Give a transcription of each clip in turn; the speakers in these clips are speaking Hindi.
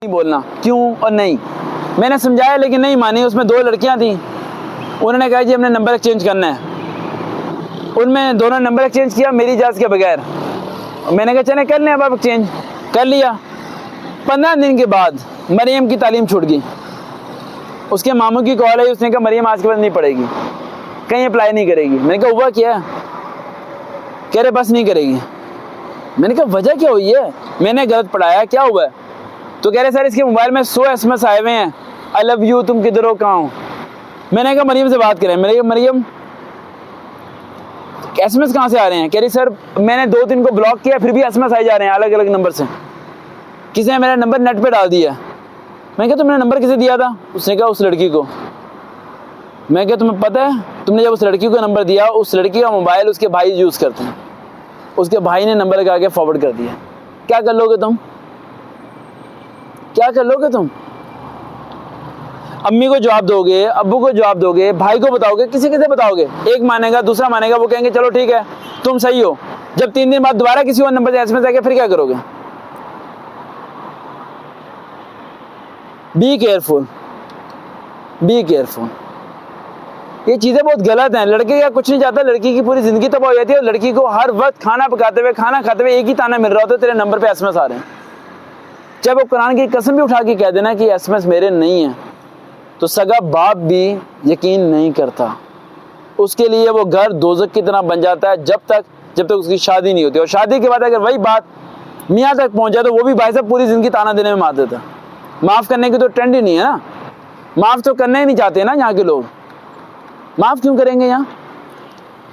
नहीं बोलना क्यों और नहीं। मैंने समझाया लेकिन नहीं मानी। उसमें 2 लड़कियां थी, उन्होंने कहा जी हमने नंबर एक्सचेंज करना है। उनमें दोनों नंबर एक्सचेंज किया मेरी इजाज़त के बगैर। मैंने कहा चले कर लें अब आप एक्सचेंज कर लिया। 15 दिन के बाद मरियम की तालीम छूट गई। उसके मामू की कॉल आई, उसने कहा मरियम आज के बाद नहीं पढ़ेगी, कहीं अप्लाई नहीं करेगी। मैंने कहा हुआ क्या? कह रहे बस नहीं करेगी। मैंने कहा वजह क्या हुई है? मैंने गलत पढ़ाया, क्या हुआ है? तो कह रहे सर इसके मोबाइल में 100 SMS आए हुए हैं, आई लव यू, तुम किधर हो, कहाँ हो। मैंने कहा मरियम से बात करें। मैंने कहा मरियम SMS कहाँ से आ रहे हैं? कह रही सर मैंने 2-3 को ब्लॉक किया फिर भी SMS आए जा रहे हैं अलग अलग नंबर से, किसी ने मेरा नंबर नेट पे डाल दिया। मैंने कहा तुमने नंबर किसे दिया था? उसने कहा उस लड़की को। मैं कहा तुम्हें पता है तुमने जब उस लड़की को नंबर दिया, उस लड़की का मोबाइल उसके भाई यूज़ करते हैं, उसके भाई ने नंबर लगा के फॉरवर्ड कर दिया। क्या कर लोगे तुम? क्या कर लोगे तुम? अम्मी को जवाब दोगे, अब्बू को जवाब दोगे, भाई को बताओगे, किसी किसे बताओगे? एक मानेगा, दूसरा मानेगा, वो कहेंगे चलो ठीक है तुम सही हो। जब 3 दिन बाद दोबारा किसी और नंबर से SMS आ गया फिर क्या करोगे? Be careful, be careful. ये चीज़ें बहुत गलत हैं। लड़के का कुछ नहीं चाहता, लड़की की पूरी ज़िंदगी तबाह हो जाती है। और लड़की को हर वक्त खाना पकाते हुए, खाना खाते हुए एक ही ताना मिल रहा होता है, तेरे नंबर पे SMS आ रहे हैं। जब वो कुरान की कसम भी उठा के कह देना कि SMS मेरे नहीं है, तो सगा बाप भी यकीन नहीं करता। उसके लिए वो घर दोज़ख की तरह बन जाता है जब तक उसकी शादी नहीं होती। और शादी के बाद अगर वही बात मियाँ तक पहुँच जाए तो वो भी भाई साहब पूरी ज़िंदगी ताना देने में मार देता है। माफ़ करने की तो ट्रेंड ही नहीं है ना, माफ़ तो करना ही नहीं चाहते ना यहाँ के लोग। माफ़ क्यों करेंगे? यहाँ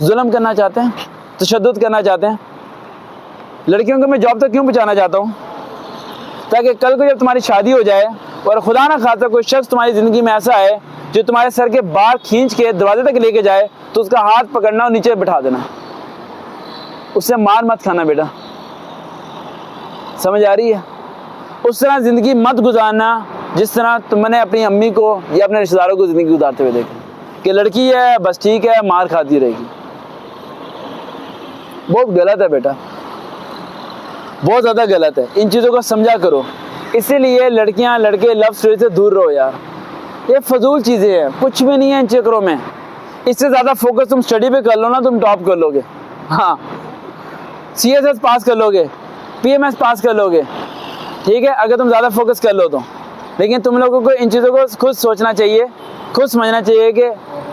जुल्म करना चाहते हैं, तशद्दुद करना चाहते हैं। लड़कियों को मैं जॉब तक क्यों बचाना चाहता हूँ? ताकि कल को जब तुम्हारी शादी हो जाए और खुदा ना खासा कोई शख्स तुम्हारी ज़िंदगी में ऐसा है जो तुम्हारे सर के बाल खींच के दरवाजे तक लेके जाए, तो उसका हाथ पकड़ना और नीचे बिठा देना, उससे मार मत खाना बेटा। समझ आ रही है? उस तरह ज़िंदगी मत गुजारना जिस तरह तुमने अपनी अम्मी को या अपने रिश्तेदारों को ज़िंदगी गुजारते हुए देखा कि लड़की है बस ठीक है मार खाती रहेगी। बहुत गलत है बेटा, बहुत ज़्यादा गलत है। इन चीज़ों को समझा करो। इसीलिए लड़कियां लड़के लव स्टोरी से दूर रहो यार, ये फजूल चीज़ें हैं, कुछ भी नहीं है इन चक्करों में। इससे ज़्यादा फोकस तुम स्टडी पे कर लो ना, तुम टॉप कर लोगे। हाँ, CSS पास कर लोगे, PMS पास कर लोगे, ठीक है, अगर तुम ज़्यादा फोकस कर लो तो। लेकिन तुम लोगों को इन चीज़ों को खुद सोचना चाहिए, खुद समझना चाहिए कि।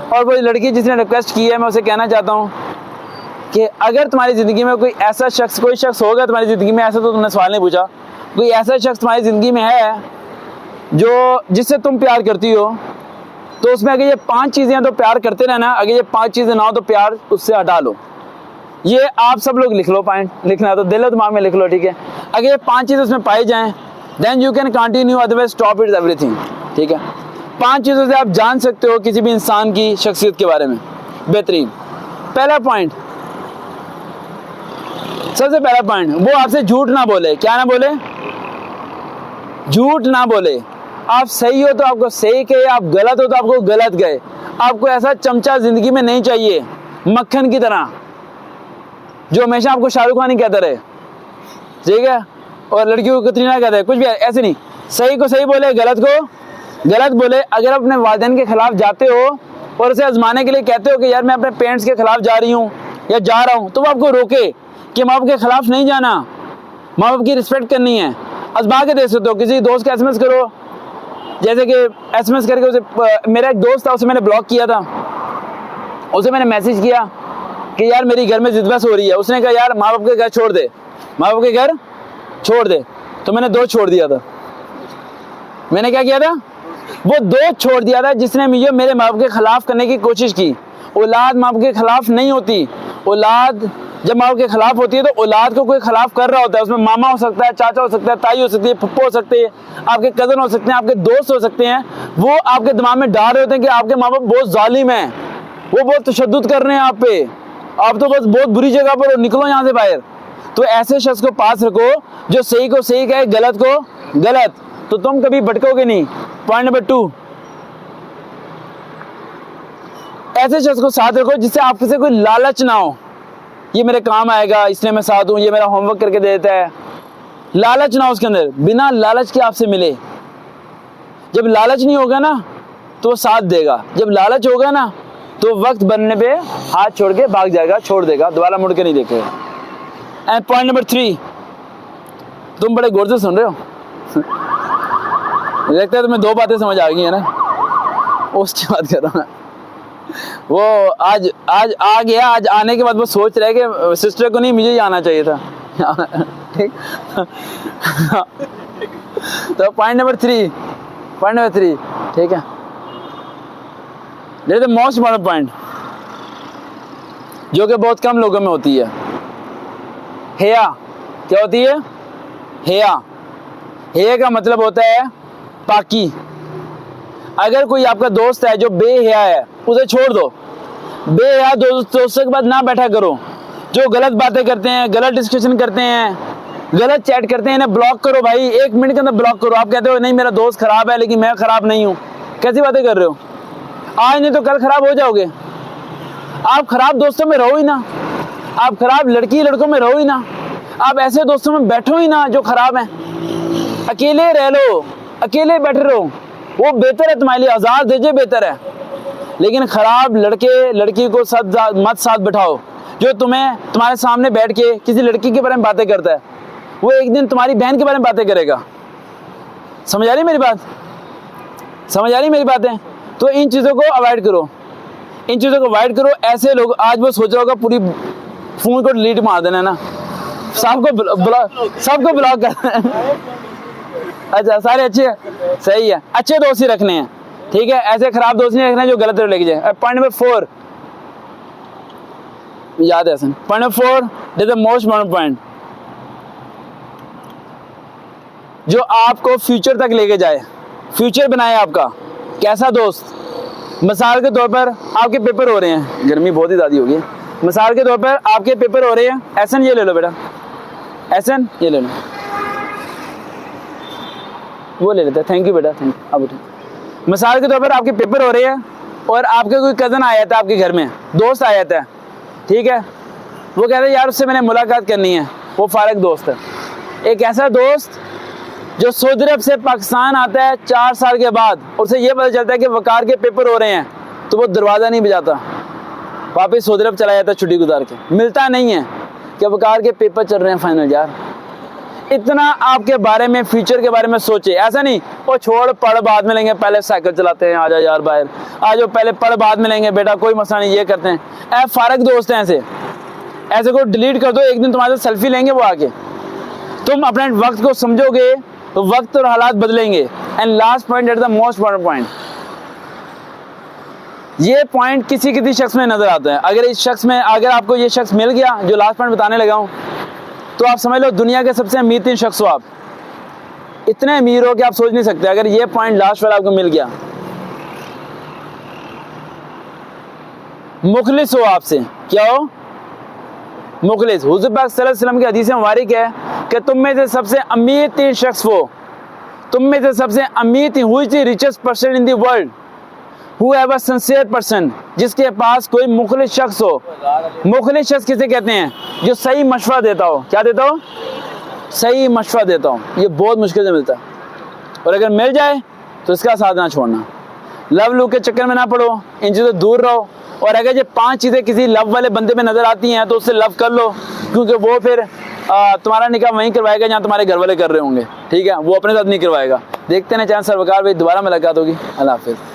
और वो लड़की जिसने रिक्वेस्ट की है, मैं उसे कहना चाहता हूँ कि अगर तुम्हारी ज़िंदगी में कोई ऐसा शख्स, कोई शख्स होगा तुम्हारी ज़िंदगी में, ऐसा तो तुमने सवाल नहीं पूछा, कोई ऐसा शख्स तुम्हारी ज़िंदगी में है जो जिससे तुम प्यार करती हो, तो उसमें अगर ये 5 चीज़ें हैं तो प्यार करते रहना। अगर ये 5 चीज़ें ना हो तो प्यार उससे हटा लो। ये आप सब लोग लिख लो, पॉइंट लिखना है तो दिल दिमाग में लिख लो, ठीक है। अगर ये 5 चीज़ें उसमें पाई जाएँ then you can continue, otherwise stop it everything, ठीक है। 5 चीज़ों से आप जान सकते हो किसी भी इंसान की शख्सियत के बारे में। बेहतरीन पहला पॉइंट, सबसे पहला पॉइंट, वो आपसे झूठ ना बोले। क्या ना बोले? झूठ ना बोले। आप सही हो तो आपको सही कहे, आप गलत हो तो आपको गलत गए। आपको ऐसा चमचा जिंदगी में नहीं चाहिए मक्खन की तरह जो हमेशा आपको शाहरुख खान ही कहता रहे, ठीक है, और लड़कियों को कतरीना कहता है, कुछ भी ऐसे नहीं। सही को सही बोले, गलत को गलत बोले। अगर आप अपने वालिदैन के खिलाफ जाते हो और उसे आजमाने के लिए कहते हो कि यार मैं अपने पेरेंट्स के खिलाफ जा रही हूँ या जा रहा हूँ, तो वो आपको रोके कि माँ बाप के खिलाफ नहीं जाना, माँ बाप की रिस्पेक्ट करनी है। आजमा के दे सकते हो। किसी दोस्त का SMS करो, जैसे कि SMS करके उसे, मेरा एक दोस्त था उसे मैंने ब्लॉक किया था, उसे मैंने मैसेज किया कि यार मेरी घर में जिद बहस हो रही है। उसने कहा यार माँ बाप के घर छोड़ दे, माँ बाप के घर छोड़ दे। तो मैंने 2 छोड़ दिया था। मैंने क्या किया था? वो 2 छोड़ दिया था जिसने मुझे मेरे माँ बाप के खिलाफ करने की कोशिश की। औलाद माँ बाप के खिलाफ नहीं होती। औलाद जब माँ बाप के खिलाफ होती है तो औलाद को कोई खिलाफ कर रहा होता है। उसमें मामा हो सकता है, चाचा हो सकता है, ताई हो सकती है, फुप्पो हो सकते हैं, आपके कज़न हो सकते हैं, आपके दोस्त हो सकते हैं। वो आपके दिमाग में डाल रहे होते हैं कि आपके माँ बाप बहुत जालिम हैं, वो बहुत तशद्दुद कर रहे हैं आप पे, आप तो बस बहुत बुरी जगह पर हो, निकलो यहाँ से बाहर। तो ऐसे शख्स को पास रखो जो सही को सही कहे, गलत को गलत, तो तुम कभी भटकोगे नहीं। पॉइंट नंबर 2, ऐसे शख्स को साथ रखो जिससे आपके से कोई लालच ना हो, ये मेरे काम आएगा इसलिए मैं साथ हूँ, ये मेरा होमवर्क करके दे देता है, लालच ना हो उसके अंदर, बिना लालच के आपसे मिले। जब लालच नहीं होगा ना तो वो साथ देगा, जब लालच होगा ना तो वक्त बनने पे हाथ छोड़ के भाग जाएगा, छोड़ देगा, दोबारा मुड़ के नहीं देखेगा। एंड पॉइंट नंबर 3, तुम बड़े गौर से सुन रहे हो, लगता है तुम्हें 2 बातें समझ आ गई है ना, उसकी बात कर रहा हूँ मैं। वो आज आ गया, आज आने के बाद वो सोच रहे कि सिस्टर को नहीं मुझे ही आना चाहिए था। ठीक तो पॉइंट नंबर 3, ठीक है, द मोस्ट इम्पोर्टेंट पॉइंट जो कि बहुत कम लोगों में होती है, हेया। क्या होती है? हेया का मतलब होता है पाकी। अगर कोई आपका दोस्त है जो बेहया है, उसे छोड़ दो। बेहया दोस्तों के बाद ना बैठा करो, जो गलत बातें करते हैं, गलत डिस्कशन करते हैं, गलत चैट करते हैं, इन्हें ब्लॉक करो भाई, 1 मिनट के अंदर ब्लॉक करो। आप कहते हो नहीं मेरा दोस्त खराब है लेकिन मैं खराब नहीं हूँ, कैसी बातें कर रहे हो? आज नहीं तो कल खराब हो जाओगे। आप खराब दोस्तों में रहो ही ना, आप खराब लड़की लड़कों में रहो ही ना, आप ऐसे दोस्तों में बैठो ही ना जो खराब हैं। अकेले रह लो, अकेले बैठे रहो, वो बेहतर है तुम्हारे लिए, आजाद दीजिए बेहतर है। लेकिन खराब लड़के लड़की को मत साथ बैठाओ, जो तुम्हारे सामने बैठ के किसी लड़की के बारे में बातें करता है, वो एक दिन तुम्हारी बहन के बारे में बातें करेगा। समझ आ रही मेरी बात? समझ आ रही मेरी बातें? तो इन चीज़ों को अवॉइड करो, इन चीज़ों को अवॉइड करो। ऐसे लोग, आज वो सोच रहा होगा पूरी फोन को डिलीट मार देना है ना, सबको ब्लॉक कर। अच्छा सारे अच्छे हैं, सही है, अच्छे दोस्त ही रखने हैं, ठीक है, ऐसे खराब दोस्त नहीं रखने हैं जो गलत लेके जाए। पॉइंट नंबर 4 याद है, point number 4 is the most important point, जो आपको फ्यूचर तक लेके जाए, फ्यूचर बनाए आपका। कैसा दोस्त? मिसाल के तौर पर आपके पेपर हो रहे हैं, गर्मी बहुत ही ज़्यादा हो गई, मिसाल के तौर पर आपके पेपर हो रहे हैं, एहसन ये ले लो बेटा, एहसन ये ले लो, वो ले लेते हैं, थैंक यू बेटा, थैंक यू। अब उठो। मिसाल के तौर पर आपके पेपर हो रहे हैं और आपके कोई कज़न आया था आपके घर में, दोस्त आया था, ठीक है, वो कहते हैं यार उससे मैंने मुलाकात करनी है, वो फारग दोस्त है। एक ऐसा दोस्त जो सऊदी अरब से पाकिस्तान आता है 4 साल के बाद, उसे ये पता चलता है कि वकार के पेपर हो रहे हैं, तो वो दरवाज़ा नहीं बजाता, वापस सऊदी अरब चला जाता छुट्टी गुजार के, मिलता नहीं है कि वकार के पेपर चल रहे हैं फाइनल। यार इतना आपके बारे में, फ्यूचर के बारे में सोचे, ऐसा नहीं वो छोड़ पढ़ बाद में लेंगे, पहले साइकिल चलाते हैं, आ जा यार बाहर आ जाओ, पहले पढ़ बाद में लेंगे बेटा, कोई मसला नहीं, ये करते हैं। फारग दोस्त हैं ऐसे को डिलीट कर दो, एक दिन तुम्हारे सेल्फी लेंगे वो आके, तुम अपने वक्त को समझोगे तो वक्त और हालात बदलेंगे। And last point is the most important point, ये पॉइंट किसी किसी शख्स में नजर आता है। अगर आपको ये शख्स मिल गया जो लास्ट पॉइंट बताने लगा हूं, तो आप समझ लो दुनिया के सबसे अमीर 3 शख्स हो आप, इतने अमीर हो कि आप सोच नहीं सकते। अगर ये पॉइंट लास्ट वाला आपको मिल गया, मुखलिस हो आपसे, क्या हो? मुखलिस। हुज़ूर पाक सल्लल्लाहु अलैहि वसल्लम की हदीस मुबारक है कि तुम में से सबसे अमीर 3 शख्स वो, तुम में से सबसे अमीर 3, who is the richest person in the world, whoever sincere person, जिसके पास कोई मुखलिस शख्स हो। मुखलिस शख्स किसे कहते हैं? जो सही मशवरा देता हो। क्या देता हो? सही मशवरा देता हो। ये बहुत मुश्किल से मिलता है, और अगर मिल जाए तो इसका साथ ना छोड़ना। लव लू के चक्कर में ना पड़ो, इन चीज़ों से दूर रहो। और अगर ये 5 चीज़ें किसी लव वाले बंदे में नजर आती हैं तो उससे लव कर लो, क्योंकि वो फिर तुम्हारा निकाह वहीं करवाएगा जहाँ तुम्हारे घर वाले कर रहे होंगे, ठीक है, वो अपने साथ नहीं करवाएगा। देखते हैं चैनल सरवकार भाई, दोबारा मुलाकात होगी। अल्लाह हाफिज़।